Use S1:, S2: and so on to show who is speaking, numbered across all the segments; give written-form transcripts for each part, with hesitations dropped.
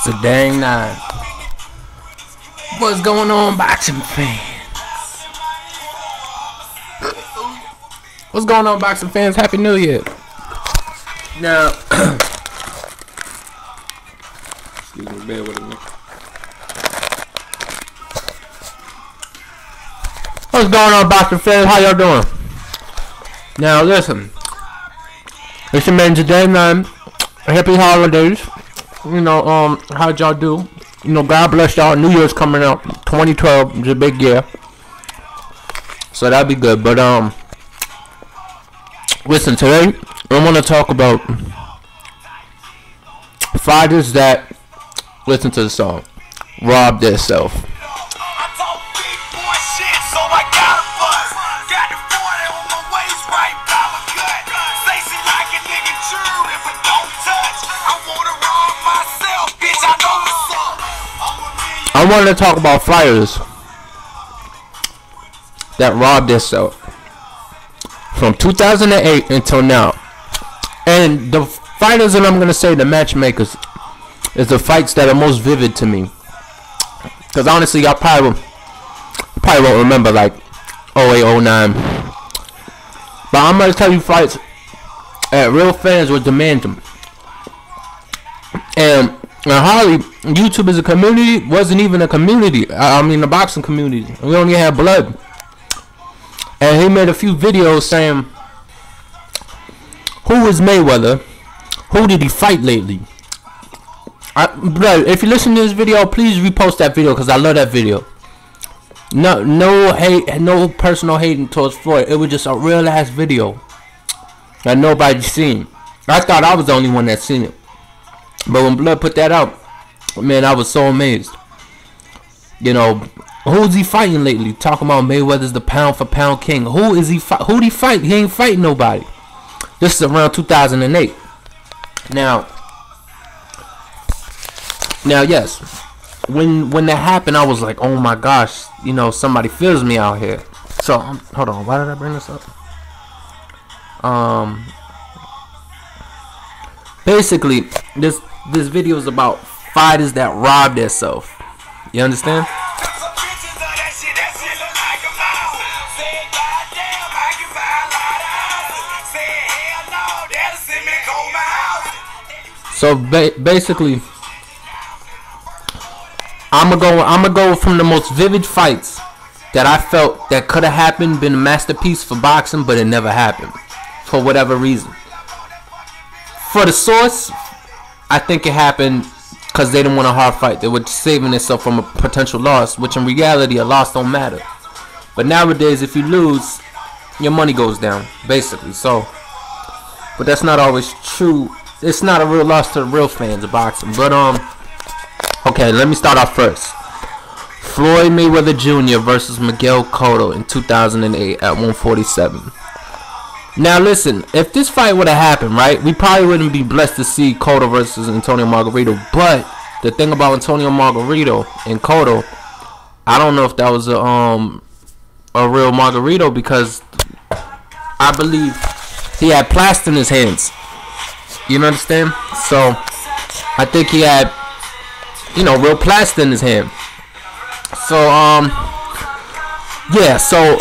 S1: to dang 9. What's going on, boxing fans? What's going on, boxing fans? Happy New Year. Now, excuse me, bear with me. What's going on, boxing fans? How y'all doing? Now, listen. It's your man today, man. Happy holidays. You know, how'd y'all do? You know, God bless y'all. New Year's coming up. 2012 is a big year, so that'd be good. But listen, today I want to talk about fighters that, listen to the song, robbed themselves. I wanted to talk about fighters that robbed themselves from 2008 until now. And the fighters that I'm going to say, the matchmakers, is the fights that are most vivid to me. Because honestly, y'all probably won't remember like 08, 09. But I'm going to tell you fights that real fans would demand them. And Holla, YouTube is a community, wasn't even a community. I mean, the boxing community. We only had blood. And he made a few videos saying, who is Mayweather? Who did he fight lately? Bro, if you listen to this video, please repost that video because I love that video. No hate, no personal hating towards Floyd. It was just a real ass video that nobody's seen. I thought I was the only one that seen it. But when Blood put that out, man, I was so amazed. You know, who's he fighting lately? Talking about Mayweather's the pound for pound king. Who is he? Who'd he fight? He ain't fighting nobody. This is around 2008. Now, yes, when that happened, I was like, oh my gosh, you know, somebody feels me out here. So hold on, why did I bring this up? Basically, this video is about fighters that robbed themselves. You understand? So basically, I'm gonna go from the most vivid fights that I felt that could have happened, been a masterpiece for boxing, but it never happened for whatever reason. For the source, I think it happened because they didn't want a hard fight. They were saving themselves from a potential loss, which in reality, a loss don't matter. But nowadays, if you lose, your money goes down, basically. So, but that's not always true. It's not a real loss to the real fans of boxing. But okay, let me start off first. Floyd Mayweather Jr. versus Miguel Cotto in 2008 at 147. Now listen, if this fight would have happened, right, we probably wouldn't be blessed to see Cotto versus Antonio Margarito. But the thing about Antonio Margarito and Cotto, I don't know if that was a real Margarito, because I believe he had plaster in his hands. You understand? So I think he had, you know, real plaster in his hand. So yeah, so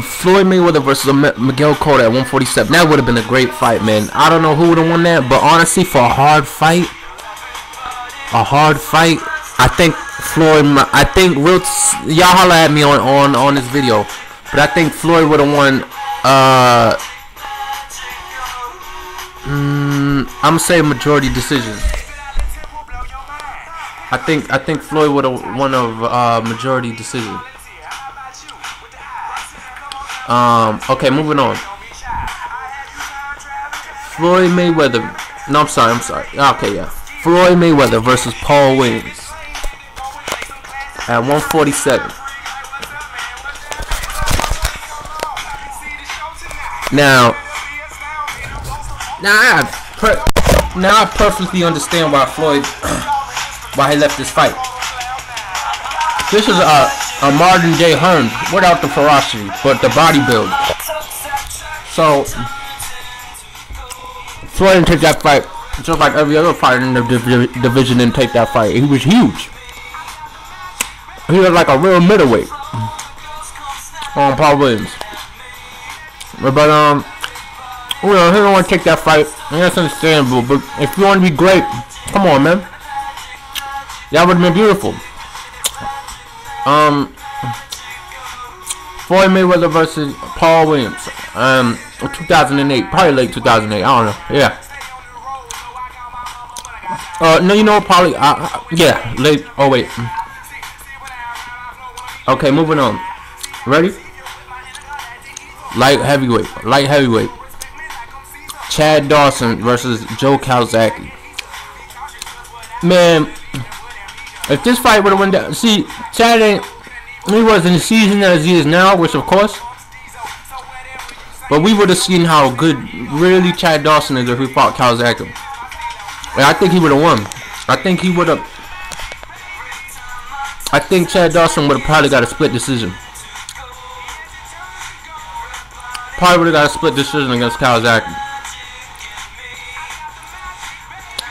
S1: Floyd Mayweather versus Miguel Cotto at 147. That would have been a great fight, man. I don't know who would have won that, but honestly, for a hard fight, I think Floyd. I think y'all holla at me on this video, but I think Floyd would have won. I'm saying majority decision. I think Floyd would have won a majority decision. Okay, moving on. Floyd Mayweather. No, I'm sorry. Okay, yeah. Floyd Mayweather versus Paul Williams at 147. Now I perfectly understand why Floyd, why he left this fight. This is a modern day Hearn without the ferocity, but the body build. So Floyd didn't take that fight Just like every other fighter in the division didn't take that fight. He was huge. He was like a real middleweight. Paul Williams. But you know, he don't want to take that fight. And that's understandable. But if you want to be great, come on, man. That would have been beautiful. Floyd Mayweather versus Paul Williams. 2008, probably late 2008. I don't know. Yeah. No, you know, probably. Yeah, late. Oh wait. Okay, moving on. Ready? Light heavyweight. Chad Dawson versus Joe Calzaghe. Man, if this fight would have went down, see, Chad ain't. He wasn't as seasoned as he is now, which of course. But we would have seen how good really Chad Dawson is if he fought Calzaghe. And I think he would have won. I think he would have. I think Chad Dawson would have probably got a split decision. Probably would have got a split decision against Calzaghe.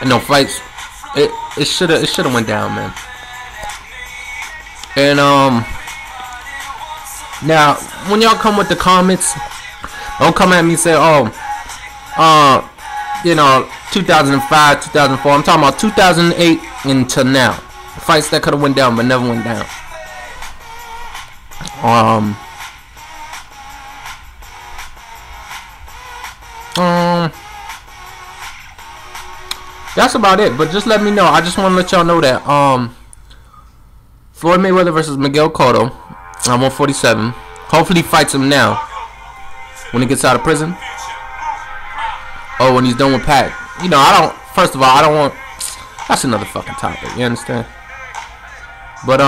S1: And no fights. It should have went down, man. And now when y'all come with the comments, don't come at me and say, oh, you know, 2005, 2004. I'm talking about 2008 until now. Fights that could have went down but never went down. That's about it. But just let me know. I just want to let y'all know that Floyd Mayweather versus Miguel Cotto at 147. Hopefully he fights him now when he gets out of prison. Oh, when he's done with Pat. You know, I don't. First of all, I don't want. That's another fucking topic. You understand? But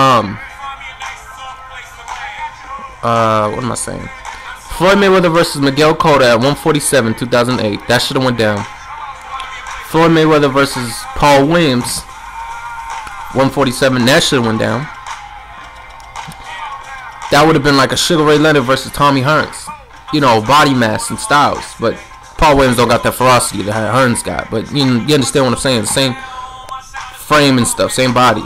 S1: what am I saying? Floyd Mayweather versus Miguel Cotto at 147, 2008. That should have went down. Floyd Mayweather versus Paul Williams, 147. That should have went down. That would have been like a Sugar Ray Leonard versus Tommy Hearns. You know, body mass and styles. But Paul Williams don't got that ferocity that Hearns got. But you understand what I'm saying? Same frame and stuff, same body.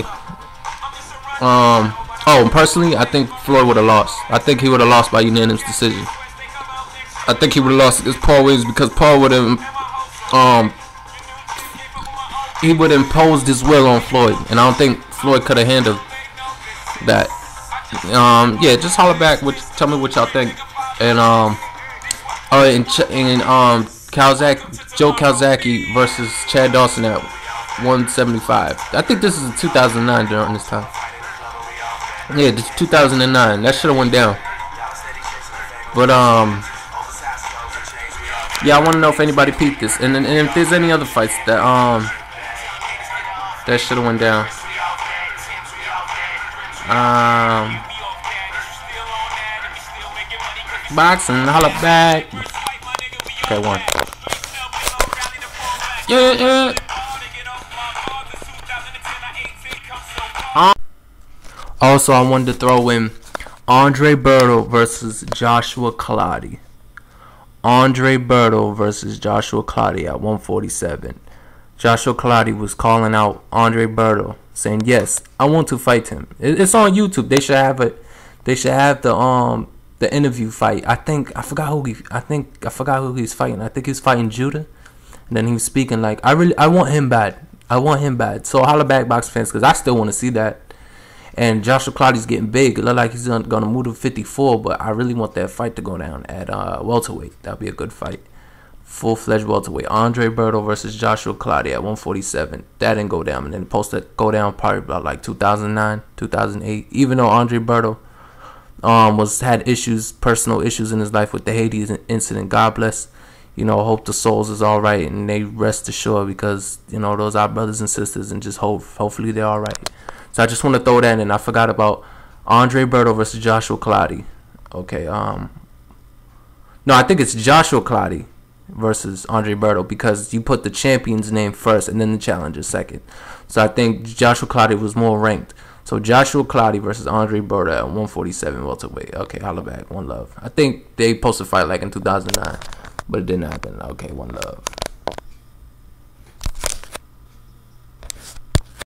S1: Oh, personally, I think Floyd would have lost. I think he would have lost by unanimous decision. I think he would have lost against Paul Williams because Paul would have he would have imposed his will on Floyd, and I don't think Floyd could have handled that. Yeah, just holler back. Tell me what y'all think. And Joe Calzaghe versus Chad Dawson at 175. I think this is 2009 during this time. Yeah, this is 2009. That should have went down. But yeah, I want to know if anybody peeped this, and if there's any other fights that that should have went down. Boxing, holla back. Okay, one. Yeah. Also, I wanted to throw in Andre Berto versus Joshua Clottey. Andre Berto versus Joshua Clottey at 147. Joshua Clottey was calling out Andre Berto, saying, "Yes, I want to fight him." It's on YouTube. They should have it. They should have the interview fight. I forgot who he's fighting. I think he's fighting Judah. And then he was speaking like, I want him bad. I want him bad. So holla back, box fans, because I still want to see that. And Joshua Clottey's getting big. It look like he's gonna move to 54, but I really want that fight to go down at welterweight. That'd be a good fight. Full-fledged welterweight. Andre Berto versus Joshua Clottey at 147. That didn't go down. And then supposed to go down probably about like 2009, 2008. Even though Andre Berto had issues, personal issues in his life with the Haiti incident. God bless. You know, hope the souls is all right and they rest assured, because you know those are brothers and sisters, and just hopefully they're all right. So I just want to throw that in. I forgot about Andre Berto versus Joshua Clottey. Okay. No, I think it's Joshua Clottey versus Andre Berto, because you put the champion's name first and then the challenger second. So I think Joshua Clottey was more ranked. So Joshua Clottey versus Andre Berto at 147 welterweight. Okay, holla back. One love. I think they supposed to fight like in 2009, but it didn't happen. Okay, one love.